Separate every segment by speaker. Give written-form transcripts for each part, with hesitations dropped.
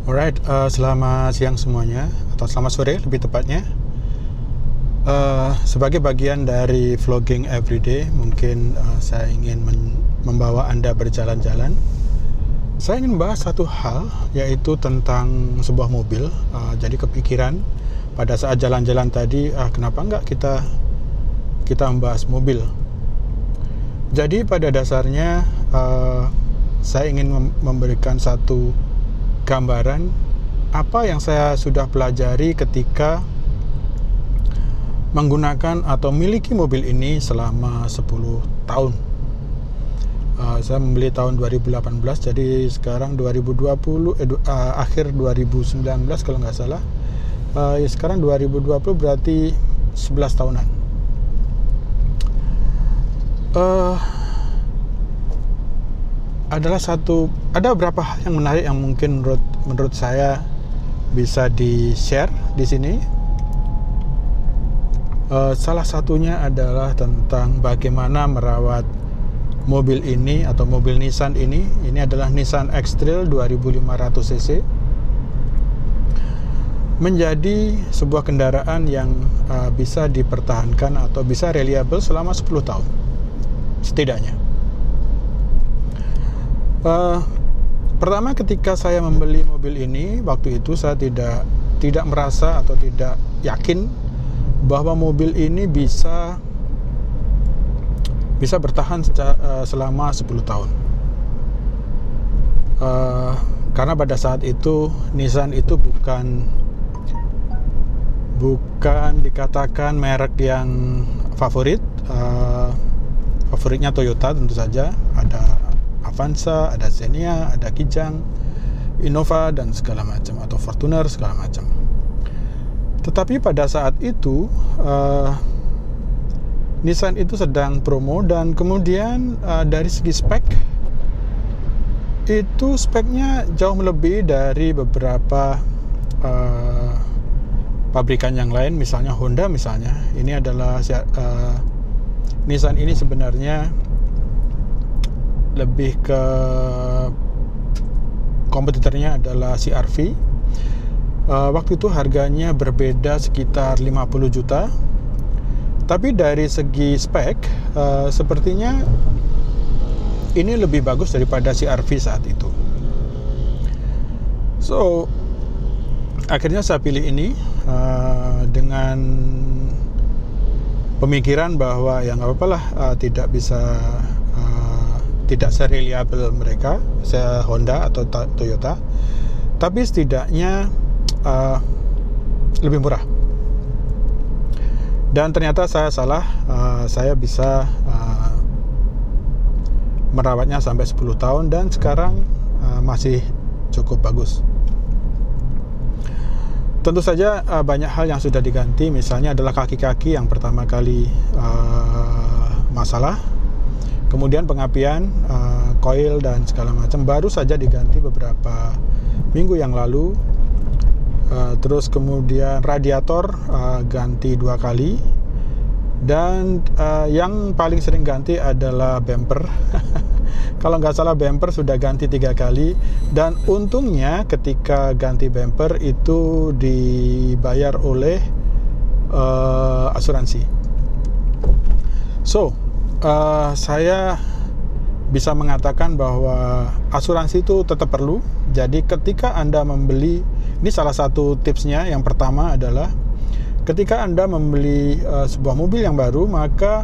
Speaker 1: Alright, selamat siang semuanya, atau selamat sore lebih tepatnya. Sebagai bagian dari vlogging everyday, mungkin saya ingin membawa Anda berjalan-jalan. Saya ingin membahas satu hal, yaitu tentang sebuah mobil. Jadi kepikiran pada saat jalan-jalan tadi, kenapa enggak kita membahas mobil. Jadi pada dasarnya saya ingin memberikan satu gambaran apa yang saya sudah pelajari ketika menggunakan atau memiliki mobil ini selama 10 tahun. Saya membeli tahun 2018, jadi sekarang 2020, akhir 2019 kalau nggak salah. Sekarang 2020 berarti 11 tahunan. Ada beberapa hal yang menarik yang mungkin menurut saya bisa di-share di sini. Salah satunya adalah tentang bagaimana merawat mobil ini atau mobil Nissan ini. Ini adalah Nissan X-Trail 2500 cc. Menjadi sebuah kendaraan yang bisa dipertahankan atau bisa reliable selama 10 tahun setidaknya. Pertama, ketika saya membeli mobil ini, waktu itu saya tidak merasa atau tidak yakin bahwa mobil ini bisa bertahan selama 10 tahun. Karena pada saat itu Nissan itu bukan dikatakan merek yang favorit. Favoritnya Toyota tentu saja, ada Avanza, ada Xenia, ada Kijang, Innova dan segala macam, atau Fortuner segala macam. Tetapi pada saat itu Nissan itu sedang promo, dan kemudian dari segi spek itu speknya jauh melebihi dari beberapa pabrikan yang lain. Misalnya Honda misalnya, ini adalah Nissan ini sebenarnya lebih ke kompetitornya adalah CR-V. Waktu itu harganya berbeda sekitar 50 juta. Tapi dari segi spek sepertinya ini lebih bagus daripada CR-V saat itu. So akhirnya saya pilih ini dengan pemikiran bahwa ya nggak apa-apa lah, tidak sereliable mereka, Honda atau Toyota, tapi setidaknya lebih murah. Dan ternyata saya salah, saya bisa merawatnya sampai 10 tahun dan sekarang masih cukup bagus. Tentu saja banyak hal yang sudah diganti, misalnya adalah kaki-kaki yang pertama kali masalah. Kemudian pengapian, koil dan segala macam baru saja diganti beberapa minggu yang lalu. Terus kemudian radiator ganti 2 kali. Dan yang paling sering ganti adalah bumper. Kalau nggak salah bumper sudah ganti 3 kali. Dan untungnya ketika ganti bumper itu dibayar oleh asuransi. So saya bisa mengatakan bahwa asuransi itu tetap perlu. Jadi ketika Anda membeli, ini salah satu tipsnya, yang pertama adalah ketika Anda membeli sebuah mobil yang baru, maka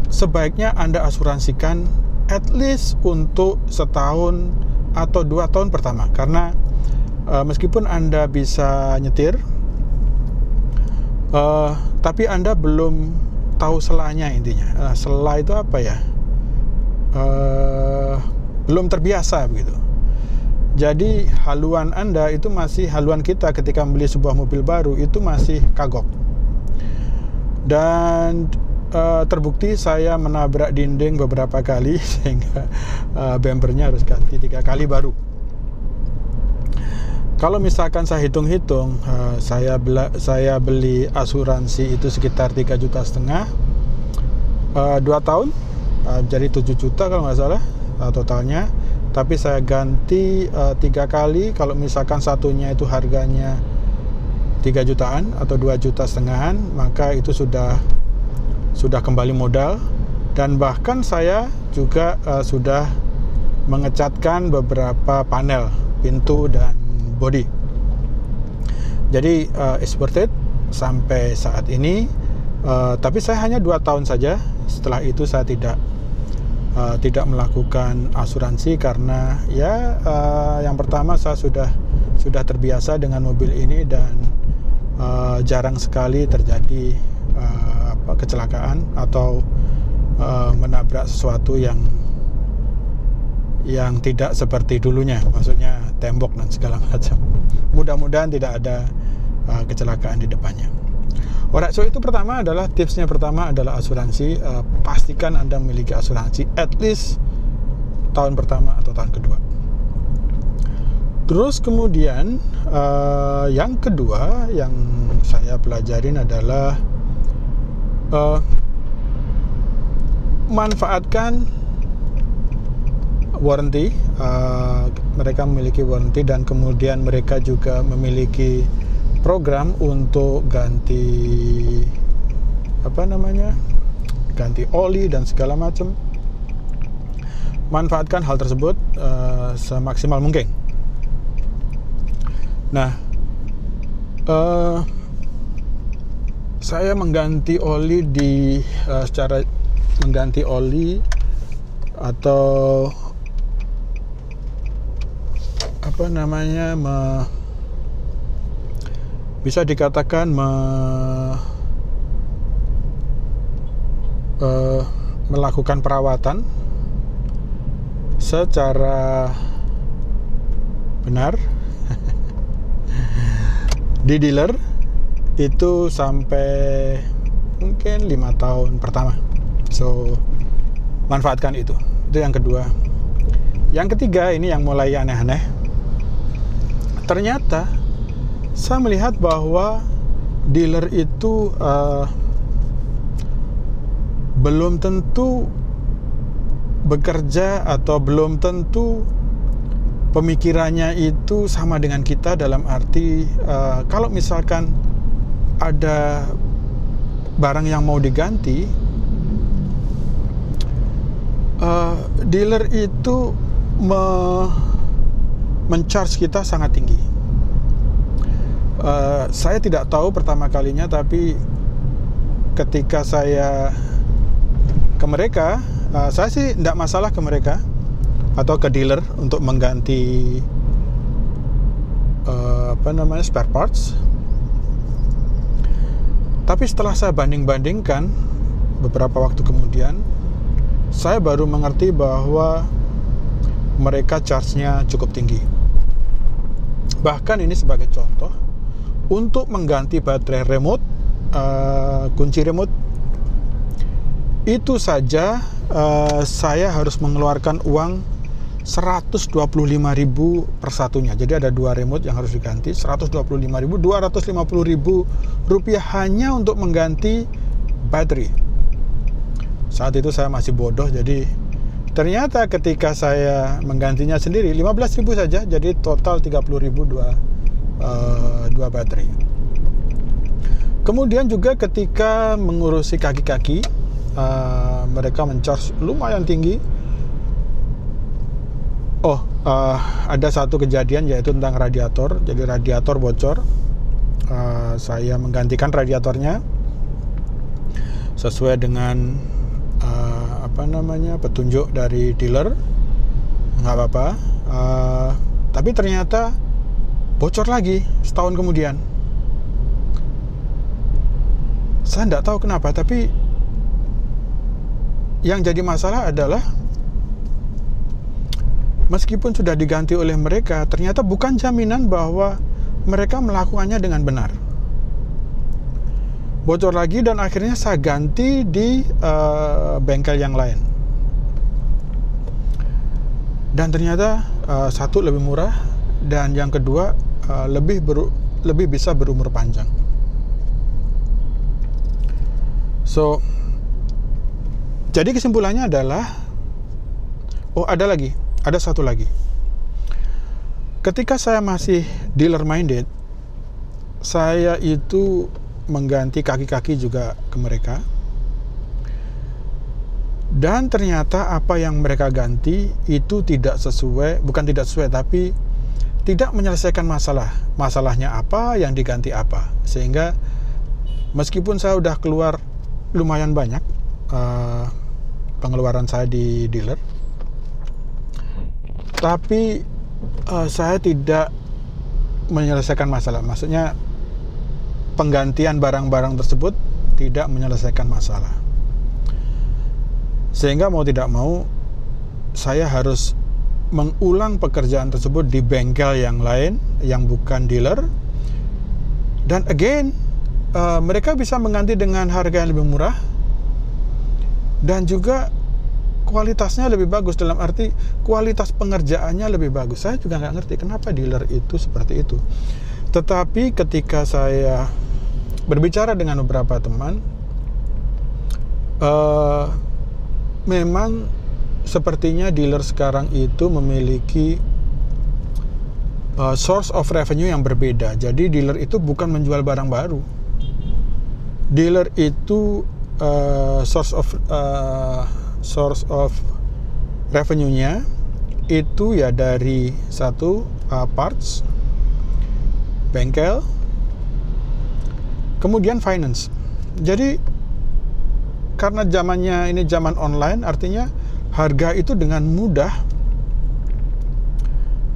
Speaker 1: sebaiknya Anda asuransikan at least untuk 1 tahun atau 2 tahun pertama. Karena meskipun Anda bisa nyetir, tapi Anda belum tahu selanya intinya. Sela itu apa ya? Belum terbiasa begitu. Jadi haluan Anda itu masih haluan kita ketika membeli sebuah mobil baru itu masih kagok. Dan terbukti saya menabrak dinding beberapa kali sehingga bumpernya harus ganti 3 kali baru. Kalau misalkan saya hitung-hitung, saya beli asuransi itu sekitar 3,5 juta, 2 tahun, jadi 7 juta kalau nggak salah totalnya. tapi saya ganti 3 kali. Kalau misalkan satunya itu harganya 3 jutaan atau 2,5 juta, maka itu sudah kembali modal. Dan bahkan saya juga sudah mengecatkan beberapa panel pintu dan body. Jadi it's worth it sampai saat ini. Tapi saya hanya 2 tahun saja. Setelah itu saya tidak melakukan asuransi karena yang pertama saya sudah terbiasa dengan mobil ini dan jarang sekali terjadi kecelakaan atau menabrak sesuatu yang tidak seperti dulunya, maksudnya tembok dan segala macam. Mudah-mudahan tidak ada kecelakaan di depannya. Alright, so itu tipsnya pertama adalah asuransi. Pastikan Anda memiliki asuransi at least tahun pertama atau tahun kedua. Terus kemudian yang kedua yang saya pelajarin adalah manfaatkan warranty. Mereka memiliki warranty dan kemudian mereka juga memiliki program untuk ganti oli dan segala macam. Manfaatkan hal tersebut semaksimal mungkin. Nah, saya mengganti oli mengganti oli atau bisa dikatakan melakukan perawatan secara benar di dealer itu sampai mungkin 5 tahun pertama. So manfaatkan itu yang kedua. Yang ketiga, ini yang mulai aneh-aneh. Ternyata saya melihat bahwa dealer itu belum tentu bekerja atau belum tentu pemikirannya itu sama dengan kita, dalam arti kalau misalkan ada barang yang mau diganti, dealer itu men-charge kita sangat tinggi. Saya tidak tahu pertama kalinya, tapi ketika saya ke mereka, saya sih tidak masalah ke mereka atau ke dealer untuk mengganti spare parts. Tapi setelah saya banding-bandingkan beberapa waktu kemudian, saya baru mengerti bahwa mereka charge-nya cukup tinggi. Bahkan ini sebagai contoh, untuk mengganti baterai remote, kunci remote, itu saja saya harus mengeluarkan uang 125.000 per satunya. Jadi ada 2 remote yang harus diganti, 125.000, 250.000 rupiah hanya untuk mengganti baterai. Saat itu saya masih bodoh, jadi ternyata ketika saya menggantinya sendiri 15.000 saja, jadi total 30.000 dua baterai. Kemudian juga ketika mengurusi kaki-kaki, mereka men-charge lumayan tinggi. Ada satu kejadian, yaitu tentang radiator. Jadi radiator bocor, saya menggantikan radiatornya sesuai dengan petunjuk dari dealer, nggak apa-apa. Tapi ternyata bocor lagi setahun kemudian. Saya nggak tahu kenapa, tapi yang jadi masalah adalah meskipun sudah diganti oleh mereka, ternyata bukan jaminan bahwa mereka melakukannya dengan benar. Bocor lagi dan akhirnya saya ganti di bengkel yang lain. Dan ternyata satu lebih murah, dan yang kedua lebih bisa berumur panjang. So, jadi kesimpulannya adalah ada lagi. ada satu lagi. Ketika saya masih dealer minded, saya itu mengganti kaki-kaki juga ke mereka. Dan ternyata apa yang mereka ganti itu tidak sesuai, bukan tidak sesuai, tapi tidak menyelesaikan masalah. Masalahnya apa, yang diganti apa. Sehingga meskipun saya udah keluar lumayan banyak pengeluaran saya di dealer, tapi saya tidak menyelesaikan masalah. Maksudnya penggantian barang-barang tersebut tidak menyelesaikan masalah. Sehingga mau tidak mau saya harus mengulang pekerjaan tersebut di bengkel yang lain yang bukan dealer. Dan again, mereka bisa mengganti dengan harga yang lebih murah dan juga kualitasnya lebih bagus, dalam arti kualitas pengerjaannya lebih bagus. Saya juga nggak ngerti kenapa dealer itu seperti itu. Tetapi ketika saya berbicara dengan beberapa teman, memang sepertinya dealer sekarang itu memiliki source of revenue yang berbeda. Jadi dealer itu bukan menjual barang baru. Dealer itu source of revenue-nya itu ya dari satu parts, bengkel, kemudian finance. Jadi karena zamannya ini zaman online, artinya harga itu dengan mudah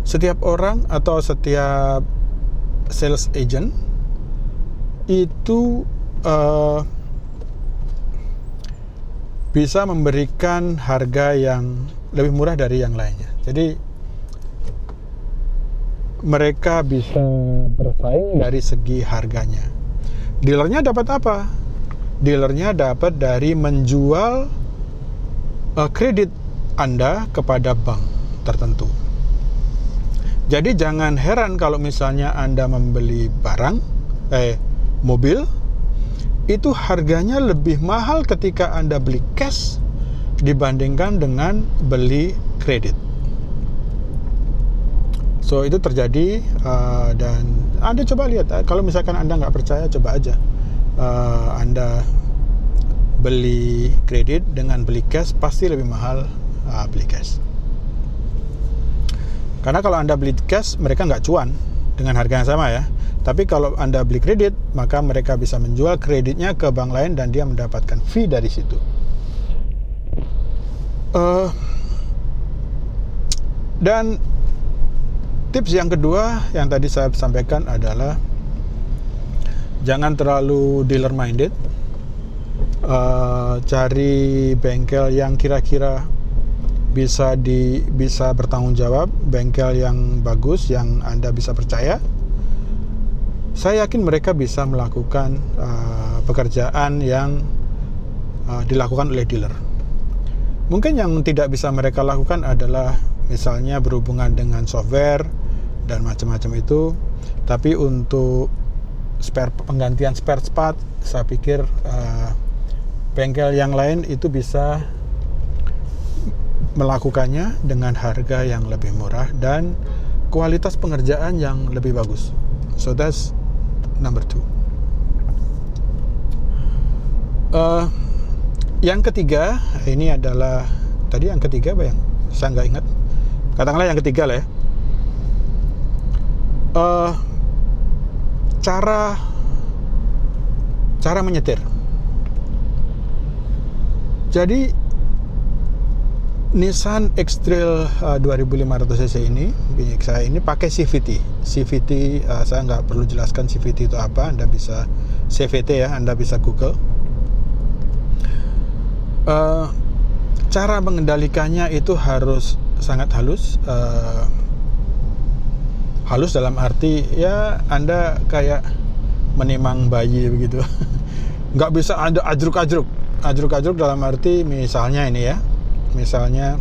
Speaker 1: setiap orang atau setiap sales agent itu bisa memberikan harga yang lebih murah dari yang lainnya. Jadi mereka bisa bersaing dari segi harganya. Dealernya dapat apa? Dealernya dapat dari menjual kredit Anda kepada bank tertentu. Jadi jangan heran kalau misalnya Anda membeli mobil, itu harganya lebih mahal ketika Anda beli cash dibandingkan dengan beli kredit. So itu terjadi, dan Anda coba lihat, kalau misalkan Anda nggak percaya, coba aja Anda beli kredit dengan beli cash, pasti lebih mahal beli cash. Karena kalau Anda beli cash, mereka nggak cuan dengan harga yang sama ya. Tapi kalau Anda beli kredit, maka mereka bisa menjual kreditnya ke bank lain dan dia mendapatkan fee dari situ. Dan tips yang kedua yang tadi saya sampaikan adalah jangan terlalu dealer minded. Cari bengkel yang kira-kira bisa bertanggung jawab, bengkel yang bagus, yang Anda bisa percaya. Saya yakin mereka bisa melakukan pekerjaan yang dilakukan oleh dealer. Mungkin yang tidak bisa mereka lakukan adalah misalnya berhubungan dengan software dan macam-macam itu. Tapi untuk penggantian spare part, saya pikir bengkel yang lain itu bisa melakukannya dengan harga yang lebih murah dan kualitas pengerjaan yang lebih bagus. So that's number 2. Yang ketiga, ini adalah tadi yang ketiga apa yang saya nggak ingat. Katakanlah yang ketiga lah ya. Cara menyetir. Jadi Nissan X-Trail 2500cc ini saya ini pakai CVT. CVT saya nggak perlu jelaskan CVT itu apa. Anda bisa CVT ya, Anda bisa Google. Cara mengendalikannya itu harus sangat halus. Halus dalam arti ya Anda kayak menimang bayi begitu. Nggak bisa Anda ajruk-ajruk dalam arti misalnya ini ya. Misalnya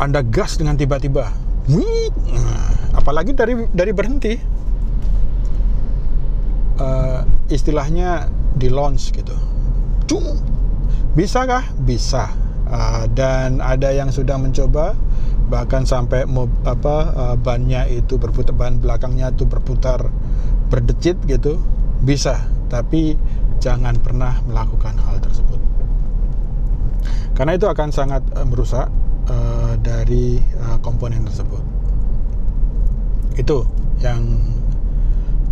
Speaker 1: Anda gas dengan tiba-tiba, apalagi dari berhenti, istilahnya di launch gitu. Bisakah? Bisa. Dan ada yang sudah mencoba bahkan sampai bannya itu berputar, ban belakangnya itu berputar berdecit gitu, bisa, tapi jangan pernah melakukan hal tersebut karena itu akan sangat merusak dari komponen tersebut. Itu yang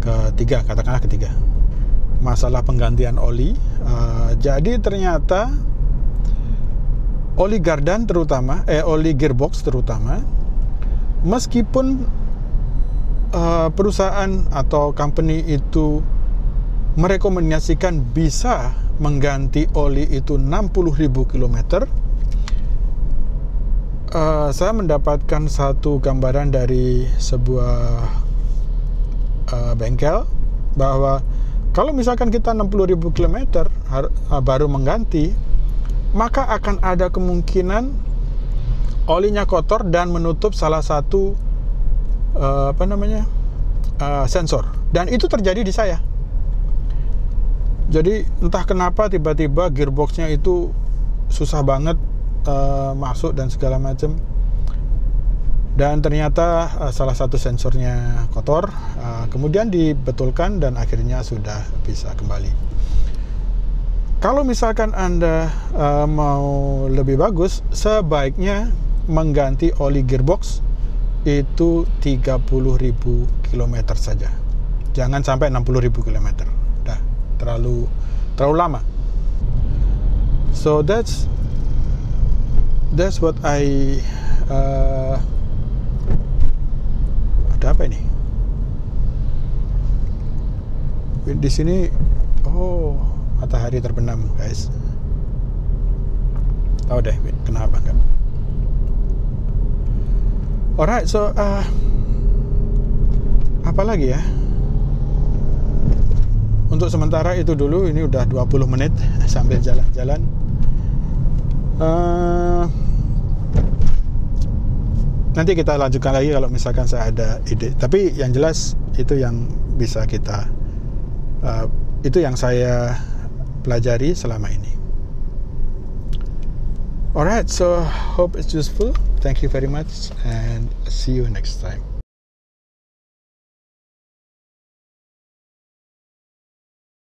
Speaker 1: ketiga, katakanlah ketiga, masalah penggantian oli. Jadi ternyata oli gardan terutama, oli gearbox terutama, meskipun perusahaan atau company itu merekomendasikan bisa mengganti oli itu 60.000 km, saya mendapatkan satu gambaran dari sebuah bengkel bahwa kalau misalkan kita 60.000 km baru mengganti, maka akan ada kemungkinan olinya kotor dan menutup salah satu sensor, dan itu terjadi di saya. Jadi entah kenapa tiba-tiba gearboxnya itu susah banget masuk dan segala macam, dan ternyata salah satu sensornya kotor. Kemudian dibetulkan dan akhirnya sudah bisa kembali. Kalau misalkan Anda mau lebih bagus, sebaiknya mengganti oli gearbox itu 30.000 km saja. Jangan sampai 60.000 km. Dah, terlalu lama. So that's what I ada apa ini? Di sini matahari terbenam, guys. Tahu deh kenapa enggak? Alright, so apa lagi ya? Untuk sementara itu dulu, ini udah 20 menit sambil jalan-jalan. Nanti kita lanjutkan lagi kalau misalkan saya ada ide. Tapi yang jelas itu yang bisa kita itu yang saya pelajari selama ini. Alright, so hope it's useful. Thank you very much and see you next time.